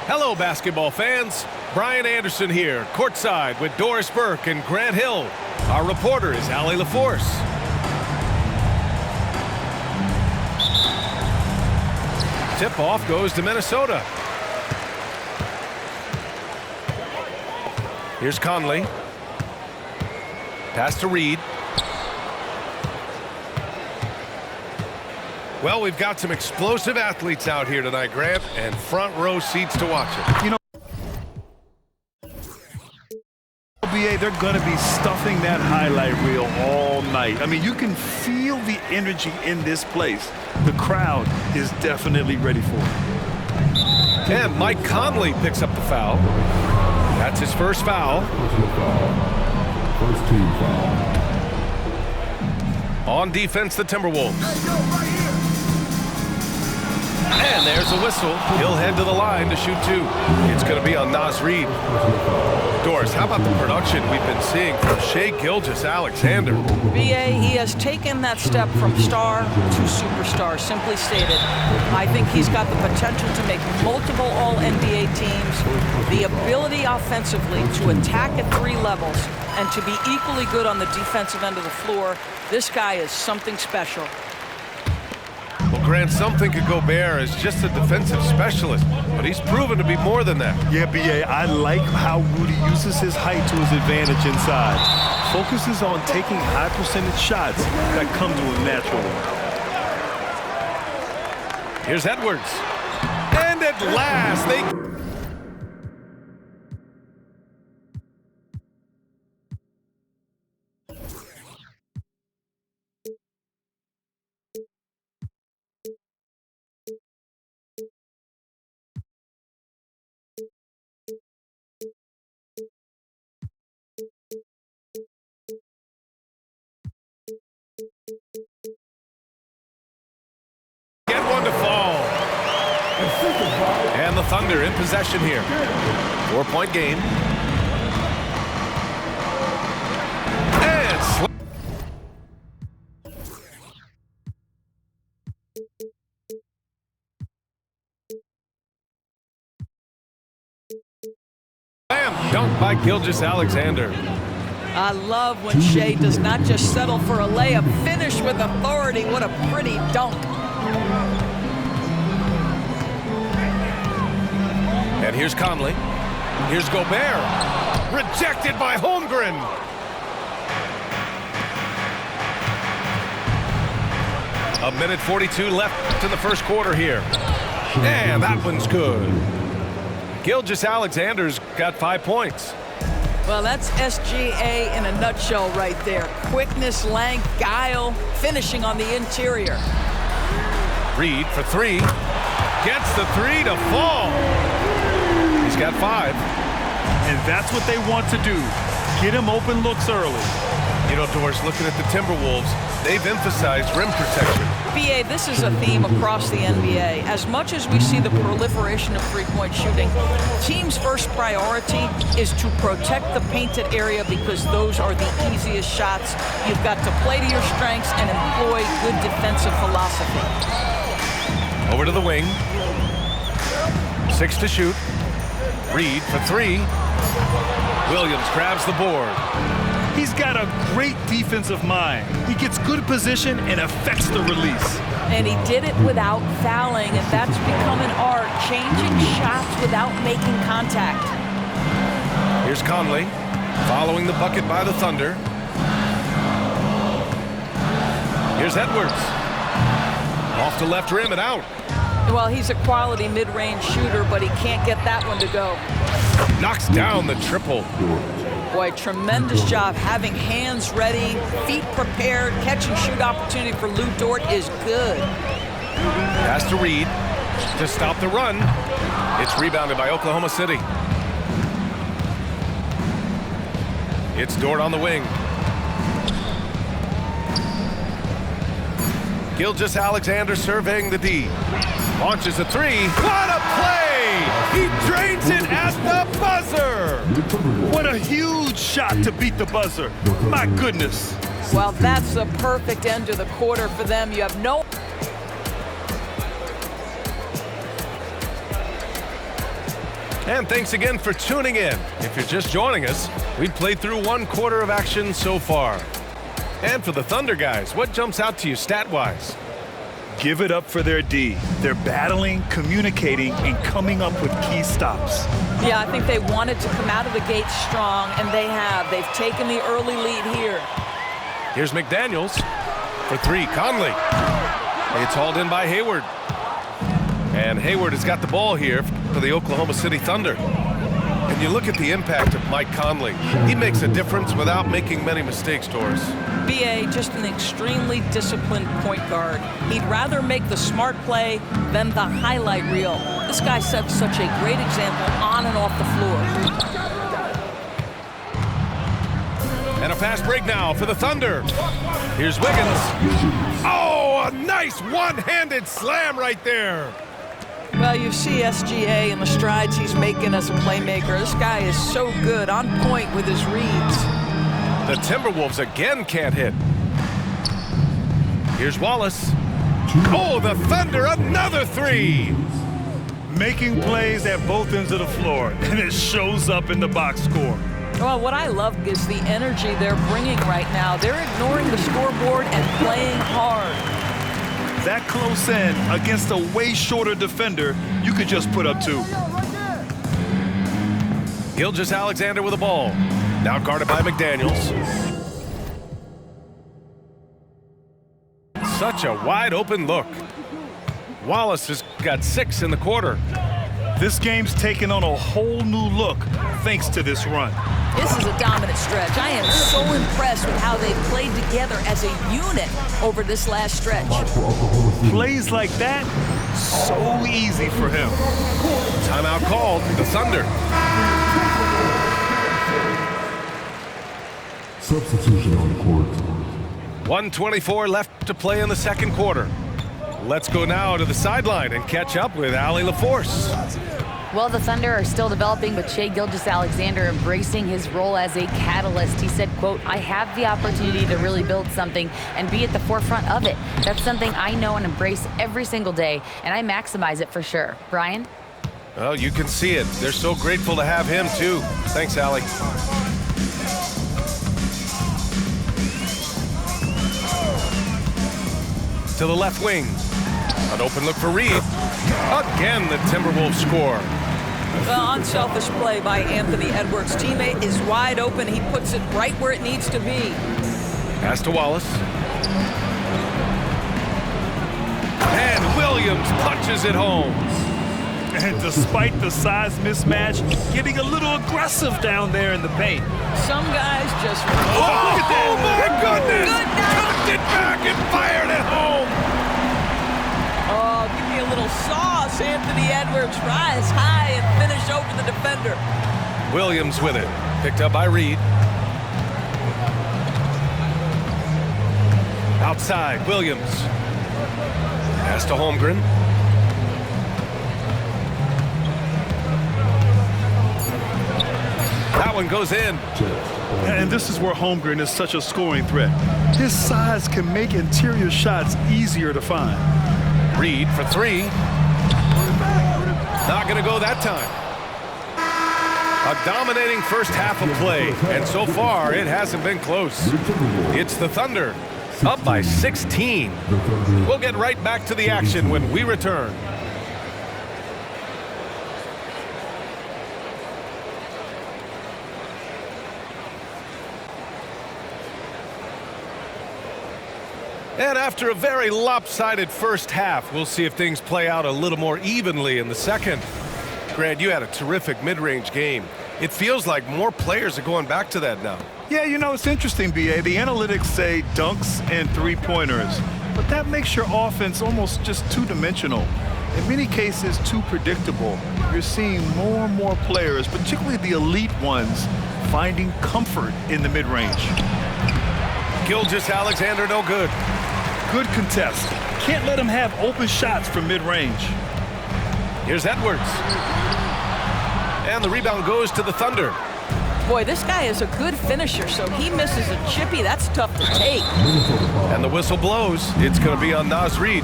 Hello, basketball fans. Brian Anderson here, courtside with Doris Burke and Grant Hill. Our reporter is Allie LaForce. Tip-off goes to Minnesota. Here's Conley. Pass to Reed. Well, we've got some explosive athletes out here tonight, Grant, and front row seats to watch it. You know, NBA, they're going to be stuffing that highlight reel all night. I mean, you can feel the energy in this place. The crowd is definitely ready for it. And Mike Conley picks up the foul. That's his first foul. First team foul. On defense, the Timberwolves. And there's a whistle. He'll head to the line to shoot two. It's going to be on Naz Reid. Doris, how about the production we've been seeing from Shai Gilgeous-Alexander? BA, he has taken that step from star to superstar, simply stated. I think he's got the potential to make multiple All-NBA teams, the ability offensively to attack at three levels, and to be equally good on the defensive end of the floor. This guy is something special. Well, Grant, some think of Gobert as just a defensive specialist, but he's proven to be more than that. Yeah, BA, I like how Rudy uses his height to his advantage inside. Focuses on taking high percentage shots that come to him naturally. Here's Edwards. And at last, they... get one to fall. And the Thunder in possession here. 4-point game. And slam dunk by Gilgeous-Alexander. I love when Shai does not just settle for a layup, finish with authority. What a pretty dunk. And here's Conley. Here's Gobert. Rejected by Holmgren. A minute 42 left in the first quarter here. And that one's good. Gilgeous-Alexander's got 5 points. Well, that's SGA in a nutshell right there. Quickness, length, guile, finishing on the interior. Reed for three. Gets the three to fall. He's got 5. And that's what they want to do. Get him open looks early. You know, Doris, looking at the Timberwolves, they've emphasized rim protection. BA, this is a theme across the NBA. As much as we see the proliferation of three-point shooting, teams' first priority is to protect the painted area because those are the easiest shots. You've got to play to your strengths and employ good defensive philosophy. Over to the wing. 6 to shoot. Reed for 3. Williams grabs the board. He's got a great defensive mind. He gets good position and affects the release. And he did it without fouling, and that's become an art, changing shots without making contact. Here's Conley, following the bucket by the Thunder. Here's Edwards. Off to left rim and out. Well, he's a quality mid-range shooter, but he can't get that one to go. Knocks down the triple. Boy, tremendous job having hands ready, feet prepared. Catch and shoot opportunity for Lou Dort is good. Pass to Reed to stop the run. It's rebounded by Oklahoma City. It's Dort on the wing. Gilgeous-Alexander surveying the D. Launches a three. What a play! He drains it at the buzzer! What a huge shot to beat the buzzer. My goodness. Well, that's the perfect end to the quarter for them. You have no... And thanks again for tuning in. If you're just joining us, we've played through 1 quarter of action so far. And for the Thunder guys, what jumps out to you stat-wise? Give it up for their D. They're battling, communicating, and coming up with key stops. Yeah, I think they wanted to come out of the gate strong, and they have. They've taken the early lead here. Here's McDaniels for 3. Conley. It's hauled in by Hayward. And Hayward has got the ball here for the Oklahoma City Thunder. And you look at the impact of Mike Conley. He makes a difference without making many mistakes, Doris. B.A., just an extremely disciplined point guard. He'd rather make the smart play than the highlight reel. This guy sets such a great example on and off the floor. And a fast break now for the Thunder. Here's Wiggins. Oh, a nice one-handed slam right there. Well, you see SGA and the strides he's making as a playmaker. This guy is so good, on point with his reads. The Timberwolves again can't hit. Here's Wallace. Oh, the Thunder, another 3. Making plays at both ends of the floor, and it shows up in the box score. Well, what I love is the energy they're bringing right now. They're ignoring the scoreboard and playing hard. That close in against a way shorter defender, you could just put up 2. Gilgeous-Alexander with the ball. Now guarded by McDaniels. Such a wide open look. Wallace has got 6 in the quarter. This game's taken on a whole new look thanks to this run. This is a dominant stretch. I am so impressed with how they've played together as a unit over this last stretch. Plays like that, so easy for him. Timeout called, the Thunder. Substitution on the court. 1:24 left to play in the second quarter. Let's go now to the sideline and catch up with Allie LaForce. Well, the Thunder are still developing, but Shai Gilgeous-Alexander embracing his role as a catalyst. He said, quote, I have the opportunity to really build something and be at the forefront of it. That's something I know and embrace every single day, and I maximize it for sure. Brian? Well, you can see it. They're so grateful to have him, too. Thanks, Allie. To the left wing. An open look for Reed. Again, the Timberwolves score. Well, unselfish play by Anthony Edwards. Teammate is wide open. He puts it right where it needs to be. Pass to Wallace. And Williams punches it home. And despite the size mismatch, getting a little aggressive down there in the paint. Some guys just... Oh, my goodness! Good night. Tucked it back and fired it home. Oh, give me a little sauce, Anthony Edwards. Rise high and finish over the defender. Williams with it. Picked up by Reed. Outside, Williams. Pass to Holmgren. That one goes in. And this is where Holmgren is such a scoring threat. His size can make interior shots easier to find. Reed for 3. Not going to go that time. A dominating first half of play, and so far it hasn't been close. It's the Thunder, up by 16. We'll get right back to the action when we return. And after a very lopsided first half, we'll see if things play out a little more evenly in the second. Grant, you had a terrific mid-range game. It feels like more players are going back to that now. Yeah, you know, it's interesting, B.A. The analytics say dunks and three-pointers, but that makes your offense almost just two-dimensional. In many cases, too predictable. You're seeing more and more players, particularly the elite ones, finding comfort in the mid-range. Gilgeous-Alexander no good. Good contest. Can't let him have open shots from mid-range. Here's Edwards. And the rebound goes to the Thunder. Boy, this guy is a good finisher, so he misses a chippy. That's tough to take. And the whistle blows. It's going to be on Naz Reid.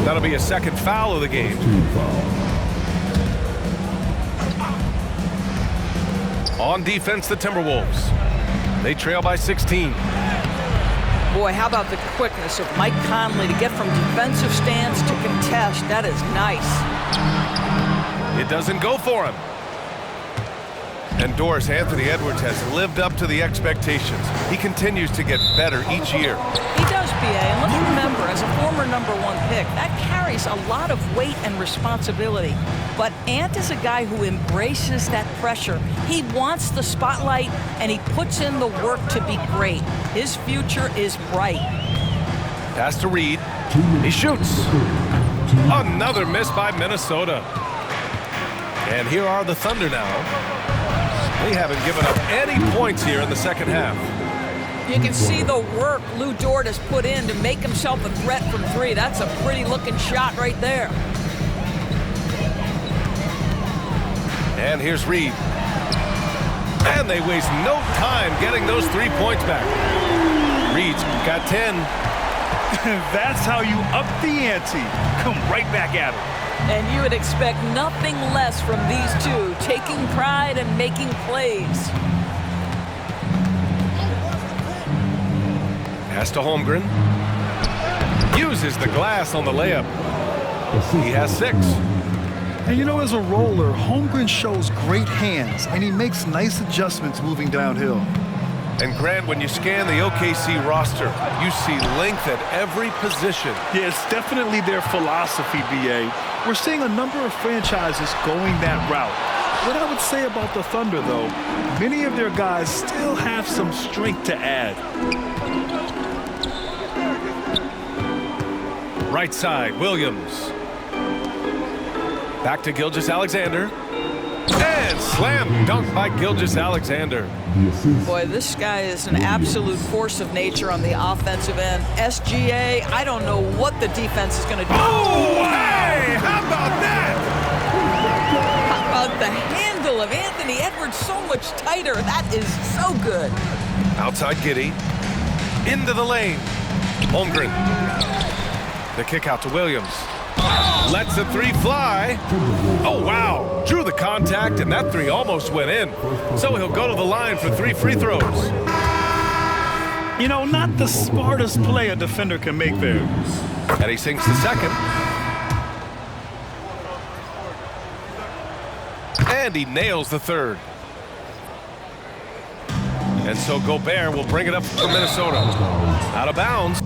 That'll be a second foul of the game. On defense, the Timberwolves. They trail by 16. Boy, how about the quickness of Mike Conley to get from defensive stance to contest. That is nice. It doesn't go for him. And Doris, Anthony Edwards has lived up to the expectations. He continues to get better each year. He does, PA, and let's remember, as a former #1 pick, that carries a lot of weight and responsibility. But Ant is a guy who embraces that pressure. He wants the spotlight, and he puts in the work to be great. His future is bright. Pass to Reed. He shoots. Another miss by Minnesota. And here are the Thunder now. They haven't given up any points here in the second half. You can see the work Lou Dort has put in to make himself a threat from three. That's a pretty looking shot right there. And here's Reed. And they waste no time getting those 3 points back. Reed's got 10. That's how you up the ante. Come right back at him. And you would expect nothing less from these two, taking pride and making plays. Pass to Holmgren. Uses the glass on the layup. He has 6. And you know, as a roller, Holmgren shows great hands, and he makes nice adjustments moving downhill. And Grant, when you scan the OKC roster, you see length at every position. Yeah, it's definitely their philosophy, BA. We're seeing a number of franchises going that route. What I would say about the Thunder, though, many of their guys still have some strength to add. Right side, Williams. Back to Gilgeous-Alexander. And slam dunk by Gilgeous-Alexander. Boy, this guy is an absolute force of nature on the offensive end. SGA, I don't know what the defense is going to do. Oh, hey! How about that? How about the handle of Anthony Edwards so much tighter? That is so good. Outside Giddey. Into the lane. Holmgren. The kick out to Williams. Lets the 3 fly. Oh, wow. Drew the contact, and that 3 almost went in. So he'll go to the line for 3 free throws. You know, not the smartest play a defender can make there. And he sinks the second. And he nails the third. And so Gobert will bring it up for Minnesota. Out of bounds.